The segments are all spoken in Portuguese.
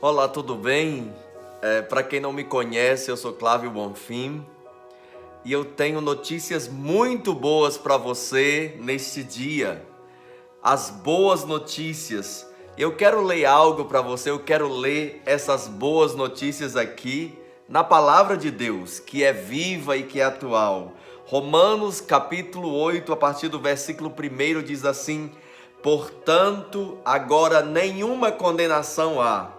Olá, tudo bem? Para quem não me conhece, eu sou Clávio Bonfim e eu tenho notícias muito boas para você neste dia. As boas notícias. Eu quero ler algo para você, eu quero ler essas boas notícias aqui na palavra de Deus, que é viva e que é atual. Romanos capítulo 8, a partir do versículo 1 diz assim: portanto, agora nenhuma condenação há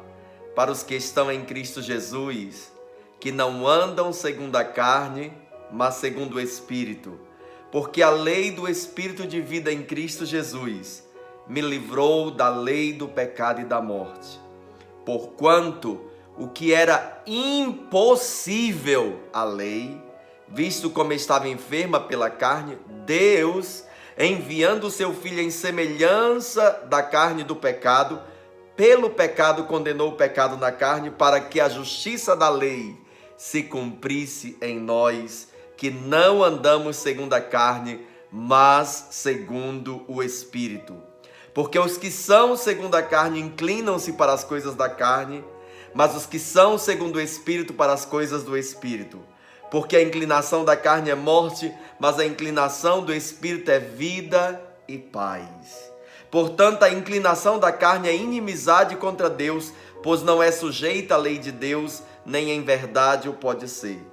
para os que estão em Cristo Jesus, que não andam segundo a carne, mas segundo o Espírito. Porque a lei do Espírito de vida em Cristo Jesus me livrou da lei do pecado e da morte. Porquanto o que era impossível à lei, visto como estava enferma pela carne, Deus, enviando o seu Filho em semelhança da carne do pecado, pelo pecado condenou o pecado na carne, para que a justiça da lei se cumprisse em nós, que não andamos segundo a carne, mas segundo o Espírito. Porque os que são segundo a carne inclinam-se para as coisas da carne, mas os que são segundo o Espírito para as coisas do Espírito. Porque a inclinação da carne é morte, mas a inclinação do Espírito é vida e paz. Portanto, a inclinação da carne é inimizade contra Deus, pois não é sujeita à lei de Deus, nem em verdade o pode ser.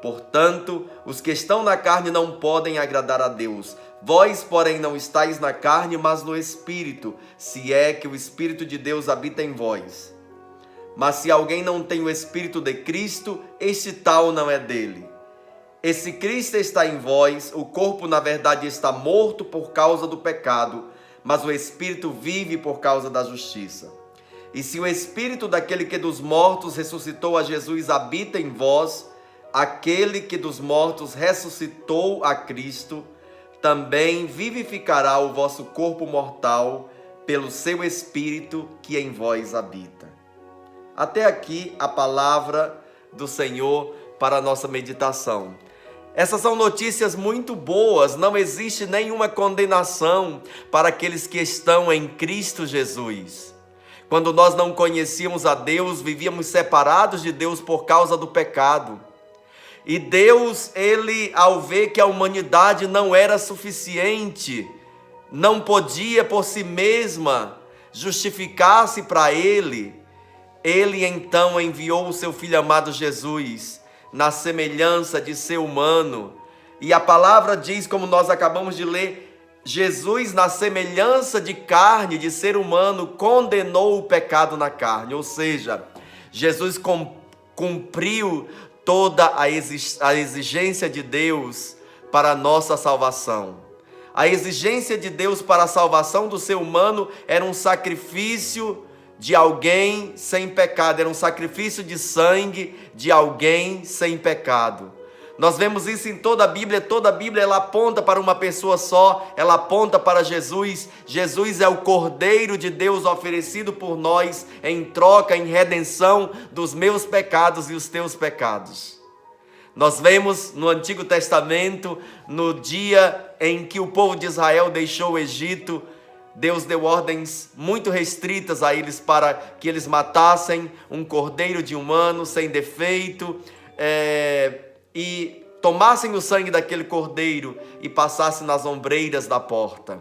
Portanto, os que estão na carne não podem agradar a Deus. Vós, porém, não estáis na carne, mas no Espírito, se é que o Espírito de Deus habita em vós. Mas se alguém não tem o Espírito de Cristo, este tal não é dele. E se Cristo está em vós, o corpo na verdade está morto por causa do pecado, mas o Espírito vive por causa da justiça. E se o Espírito daquele que dos mortos ressuscitou a Jesus habita em vós, aquele que dos mortos ressuscitou a Cristo, também vivificará o vosso corpo mortal pelo seu Espírito que em vós habita. Até aqui a palavra do Senhor para a nossa meditação. Essas são notícias muito boas, não existe nenhuma condenação para aqueles que estão em Cristo Jesus. Quando nós não conhecíamos a Deus, vivíamos separados de Deus por causa do pecado. E Deus, Ele, ao ver que a humanidade não era suficiente, não podia por si mesma justificar-se para Ele, Ele então enviou o seu Filho amado Jesus, na semelhança de ser humano. E a palavra diz, como nós acabamos de ler, Jesus, na semelhança de carne, de ser humano, condenou o pecado na carne. Ou seja, Jesus cumpriu toda a exigência de Deus para a nossa salvação. A exigência de Deus para a salvação do ser humano era um sacrifício de alguém sem pecado, era um sacrifício de sangue de alguém sem pecado. Nós vemos isso em toda a Bíblia ela aponta para uma pessoa só, ela aponta para Jesus. Jesus é o Cordeiro de Deus oferecido por nós em troca, em redenção dos meus pecados e os teus pecados. Nós vemos no Antigo Testamento, no dia em que o povo de Israel deixou o Egito, Deus deu ordens muito restritas a eles para que eles matassem um cordeiro de um ano sem defeito e tomassem o sangue daquele cordeiro e passassem nas ombreiras da porta.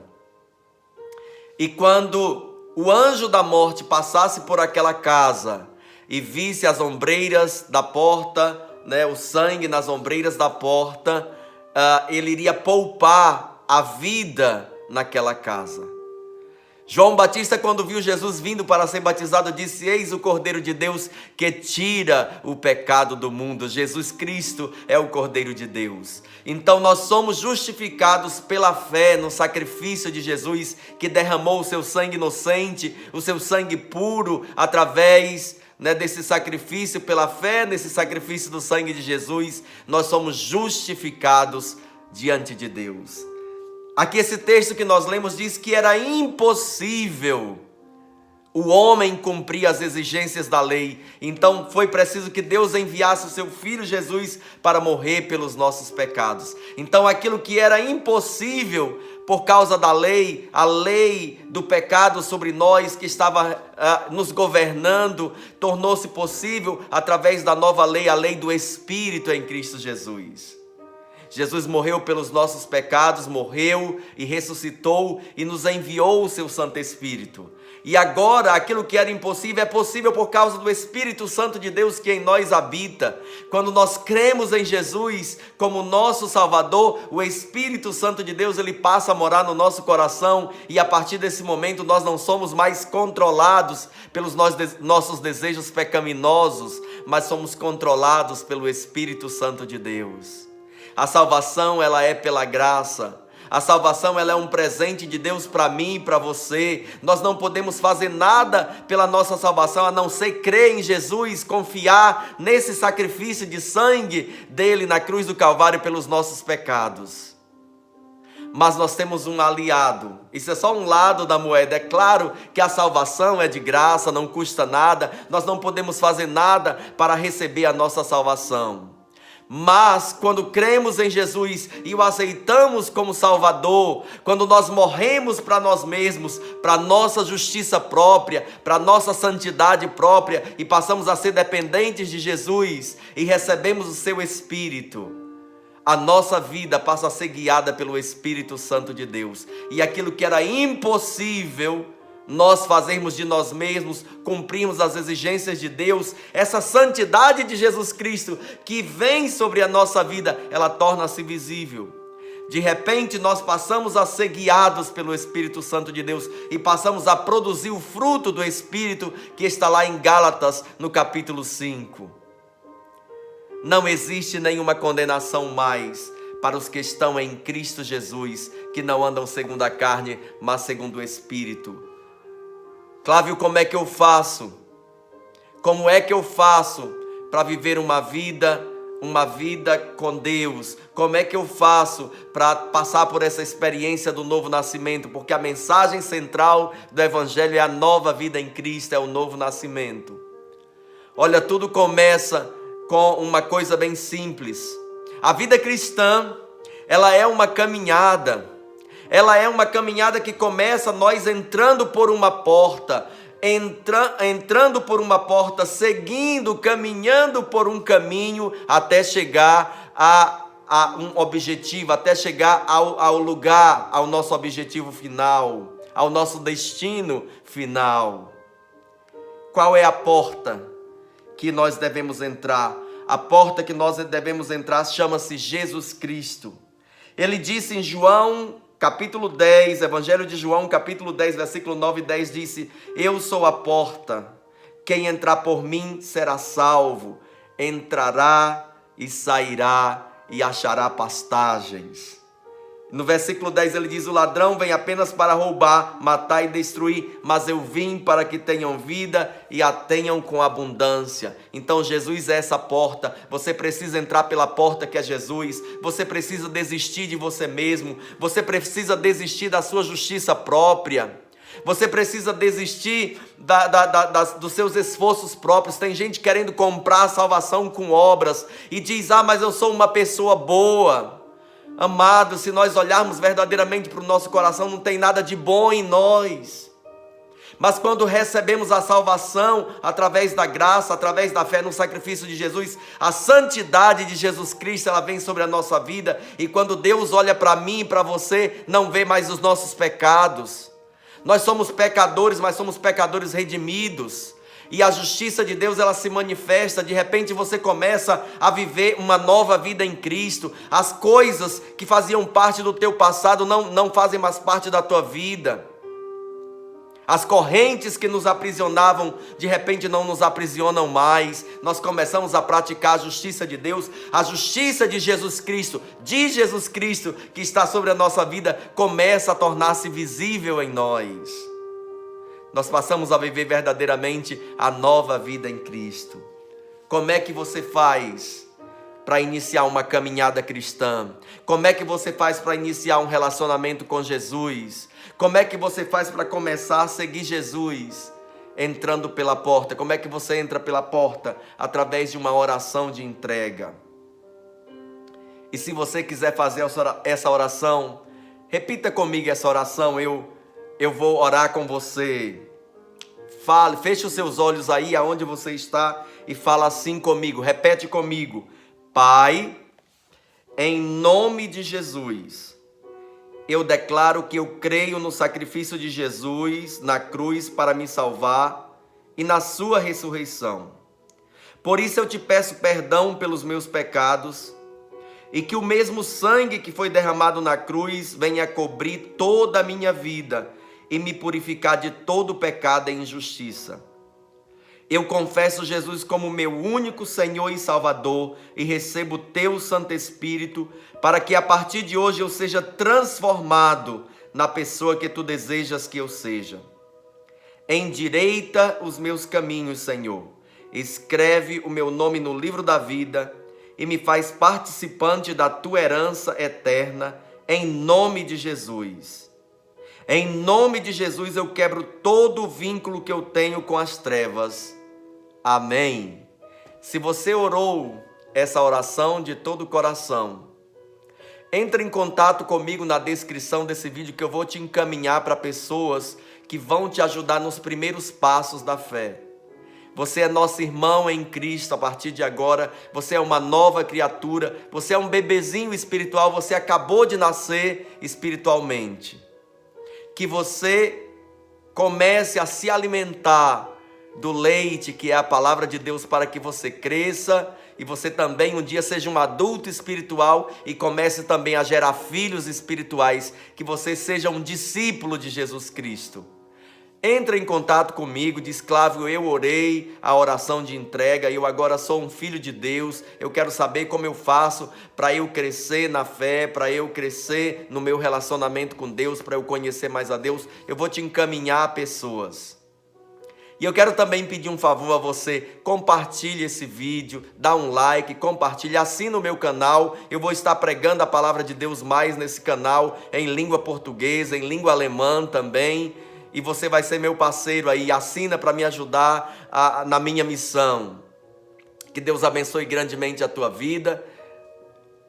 E quando o anjo da morte passasse por aquela casa e visse as ombreiras da porta, o sangue nas ombreiras da porta, ele iria poupar a vida naquela casa. João Batista, quando viu Jesus vindo para ser batizado, disse: eis o Cordeiro de Deus que tira o pecado do mundo. Jesus Cristo é o Cordeiro de Deus. Então nós somos justificados pela fé no sacrifício de Jesus, que derramou o seu sangue inocente, o seu sangue puro, através desse sacrifício, pela fé nesse sacrifício do sangue de Jesus, nós somos justificados diante de Deus. Aqui esse texto que nós lemos diz que era impossível O homem cumpria as exigências da lei. Então foi preciso que Deus enviasse o seu Filho Jesus para morrer pelos nossos pecados. Então aquilo que era impossível por causa da lei, a lei do pecado sobre nós que estava nos governando, tornou-se possível através da nova lei, a lei do Espírito em Cristo Jesus. Jesus morreu pelos nossos pecados, morreu e ressuscitou e nos enviou o seu Santo Espírito. E agora aquilo que era impossível é possível por causa do Espírito Santo de Deus que em nós habita. Quando nós cremos em Jesus como nosso Salvador, o Espírito Santo de Deus ele passa a morar no nosso coração e a partir desse momento nós não somos mais controlados pelos nossos desejos pecaminosos, mas somos controlados pelo Espírito Santo de Deus. A salvação ela é pela graça. A salvação ela é um presente de Deus para mim e para você. Nós não podemos fazer nada pela nossa salvação a não ser crer em Jesus, confiar nesse sacrifício de sangue dele na cruz do Calvário pelos nossos pecados. Mas nós temos um aliado. Isso é só um lado da moeda. É claro que a salvação é de graça, não custa nada. Nós não podemos fazer nada para receber a nossa salvação. Mas quando cremos em Jesus e o aceitamos como Salvador, quando nós morremos para nós mesmos, para nossa justiça própria, para nossa santidade própria e passamos a ser dependentes de Jesus e recebemos o seu Espírito, a nossa vida passa a ser guiada pelo Espírito Santo de Deus. E aquilo que era impossível nós fazermos de nós mesmos, cumprimos as exigências de Deus, essa santidade de Jesus Cristo que vem sobre a nossa vida, ela torna-se visível. De repente nós passamos a ser guiados pelo Espírito Santo de Deus e passamos a produzir o fruto do Espírito que está lá em Gálatas no capítulo 5. Não existe nenhuma condenação mais para os que estão em Cristo Jesus, que não andam segundo a carne, mas segundo o Espírito. Clávio, como é que eu faço? Como é que eu faço para viver uma vida com Deus? Como é que eu faço para passar por essa experiência do novo nascimento? Porque a mensagem central do Evangelho é a nova vida em Cristo, é o novo nascimento. Olha, tudo começa com uma coisa bem simples. A vida cristã, ela é uma caminhada. Ela é uma caminhada que começa nós entrando por uma porta, entrando por uma porta, seguindo, caminhando por um caminho até chegar a um objetivo, até chegar ao lugar, ao nosso objetivo final, ao nosso destino final. Qual é a porta que nós devemos entrar? A porta que nós devemos entrar chama-se Jesus Cristo. Ele disse em João capítulo 10, Evangelho de João, capítulo 10, versículo 9 e 10, disse: eu sou a porta, quem entrar por mim será salvo, entrará e sairá e achará pastagens. No versículo 10 ele diz: o ladrão vem apenas para roubar, matar e destruir, mas eu vim para que tenham vida e a tenham com abundância. Então Jesus é essa porta. Você precisa entrar pela porta que é Jesus. Você precisa desistir de você mesmo. Você precisa desistir da sua justiça própria. Você precisa desistir dos seus esforços próprios. Tem gente querendo comprar a salvação com obras e diz: mas eu sou uma pessoa boa. Amado, se nós olharmos verdadeiramente para o nosso coração, não tem nada de bom em nós. Mas quando recebemos a salvação através da graça, através da fé no sacrifício de Jesus, a santidade de Jesus Cristo, ela vem sobre a nossa vida. E quando Deus olha para mim e para você, não vê mais os nossos pecados. Nós somos pecadores, mas somos pecadores redimidos. E a justiça de Deus, ela se manifesta. De repente você começa a viver uma nova vida em Cristo. As coisas que faziam parte do teu passado não fazem mais parte da tua vida. As correntes que nos aprisionavam, de repente não nos aprisionam mais. Nós começamos a praticar a justiça de Deus. A justiça de Jesus Cristo que está sobre a nossa vida, começa a tornar-se visível em nós. Nós passamos a viver verdadeiramente a nova vida em Cristo. Como é que você faz para iniciar uma caminhada cristã? Como é que você faz para iniciar um relacionamento com Jesus? Como é que você faz para começar a seguir Jesus? entrando pela porta. Como é que você entra pela porta? Através de uma oração de entrega. E se você quiser fazer essa oração, repita comigo essa oração. Eu vou orar com você. Fale, feche os seus olhos aí aonde você está e fala assim comigo. Repete comigo. Pai, em nome de Jesus, eu declaro que eu creio no sacrifício de Jesus na cruz para me salvar e na sua ressurreição. Por isso eu te peço perdão pelos meus pecados e que o mesmo sangue que foi derramado na cruz venha cobrir toda a minha vida e me purificar de todo pecado e injustiça. Eu confesso Jesus como meu único Senhor e Salvador e recebo o teu Santo Espírito para que a partir de hoje eu seja transformado na pessoa que tu desejas que eu seja. Endireita os meus caminhos, Senhor. Escreve o meu nome no livro da vida e me faz participante da tua herança eterna, em nome de Jesus. Em nome de Jesus eu quebro todo o vínculo que eu tenho com as trevas. Amém. Se você orou essa oração de todo o coração, entre em contato comigo na descrição desse vídeo que eu vou te encaminhar para pessoas que vão te ajudar nos primeiros passos da fé. Você é nosso irmão em Cristo a partir de agora, você é uma nova criatura, você é um bebezinho espiritual, você acabou de nascer espiritualmente. Que você comece a se alimentar do leite que é a palavra de Deus para que você cresça e você também um dia seja um adulto espiritual e comece também a gerar filhos espirituais, que você seja um discípulo de Jesus Cristo. Entra em contato comigo, diz: Clávio, eu orei a oração de entrega, eu agora sou um filho de Deus, eu quero saber como eu faço para eu crescer na fé, para eu crescer no meu relacionamento com Deus, para eu conhecer mais a Deus. Eu vou te encaminhar a pessoas. E eu quero também pedir um favor a você: compartilhe esse vídeo, dá um like, compartilhe, assina o meu canal. Eu vou estar pregando a palavra de Deus mais nesse canal, em língua portuguesa, em língua alemã também. E você vai ser meu parceiro aí, assina para me ajudar na minha missão. Que Deus abençoe grandemente a tua vida.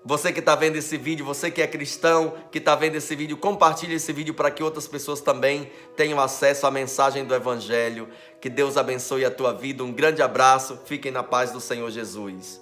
Você que está vendo esse vídeo, você que é cristão, que está vendo esse vídeo, compartilhe esse vídeo para que outras pessoas também tenham acesso à mensagem do Evangelho. Que Deus abençoe a tua vida. Um grande abraço. Fiquem na paz do Senhor Jesus.